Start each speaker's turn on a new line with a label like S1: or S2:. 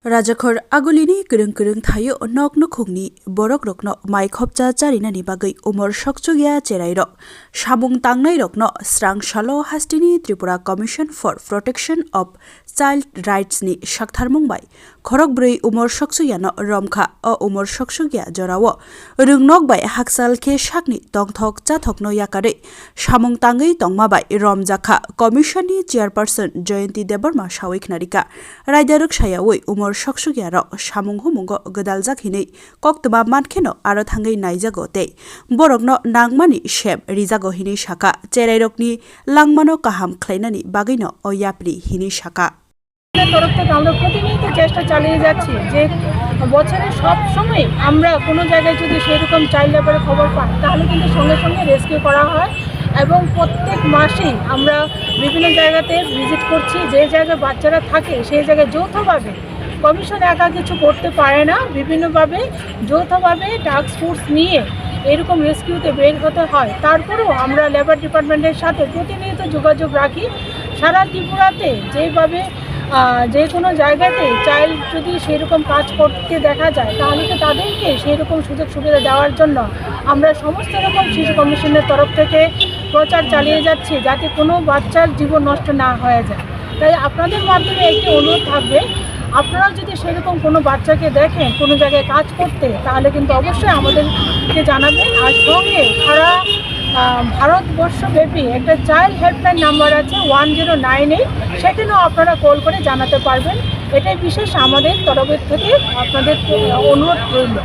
S1: राजाखर आगुलिनी गरं गरं थायो नक नखुंगनी बरक रकनो माइ खपचा चारिनानि बागै उमर सकचुगिया चेराइरक सामुं तांनाय रकनो स्रां सालो हास्टिनि Tripura commission for protection of child rights नि साकथारमुंबाय खरक ब्रै उमर सकचुगियानो रमखा अ उमर सकचुगिया जरावो रोंनक बाय हाकसाल के साकनि तंथक चाथकनो याकारे सामुं तांगै तंगमाबाय रमजाखा कमिशननि चेयारपारसन जयंती देबर्मा सावैखनारिका रायदारक सायावै उमर सकसुगियार सामुं हुमुंग गदालजाखिनै कक्तबा मानखेनो आरो थांगै नायजागो ते बरकनो नांगमानि शेप रिजागो हिनि साका चेराइरकनि लांमानो काहाम ख्लाइनानि बागैनो अयापरि हिनि साका
S2: তরফ থেকে আমরা প্রতিনিয়ত চেষ্টা চালিয়ে যাচ্ছি যে বছরে সব সময় আমরা কোনো জায়গায় যদি সেরকম চাইল্ড লেবারের খবর পাই তাহলে কিন্তু সঙ্গে সঙ্গে রেস্কিউ করা হয় এবং প্রত্যেক মাসেই আমরা বিভিন্ন জায়গাতে ভিজিট করছি যে জায়গায় বাচ্চারা থাকে সেই জায়গায় যৌথভাবে কমিশন একা কিছু করতে পারে না বিভিন্নভাবে যৌথভাবে টাস্ক ফোর্স নিয়ে এরকম রেস্কিউতে বের হতে হয় তারপরেও আমরা লেবার ডিপার্টমেন্টের সাথে প্রতিনিয়ত যোগাযোগ রাখি সারা ত্রিপুরাতে যেভাবে যে কোনো জায়গাতে চাইল্ড যদি সেরকম কাজ করতে দেখা যায় তাহলে তো তাদেরকে সেরকম সুযোগ সুবিধা দেওয়ার জন্য আমরা সমস্ত রকম শিশু কমিশনের তরফ থেকে প্রচার চালিয়ে যাচ্ছি যাতে কোনো বাচ্চার জীবন নষ্ট না হয়ে যায় তাই আপনাদের মাধ্যমে একটি অনুরোধ থাকবে আপনারা যদি সেরকম কোনো বাচ্চাকে দেখেন কোনো জায়গায় কাজ করতে তাহলে কিন্তু অবশ্যই আমাদেরকে জানাবেন আর সঙ্গে সারা ভারতবর্ষব্যাপী একটা চাইল্ড হেল্পলাইন নাম্বার আছে 1098 সেখানেও আপনারা কল করে জানাতে পারবেন এটাই বিশেষ আমাদের তরফ থেকে আপনাদের অনুরোধ রইল।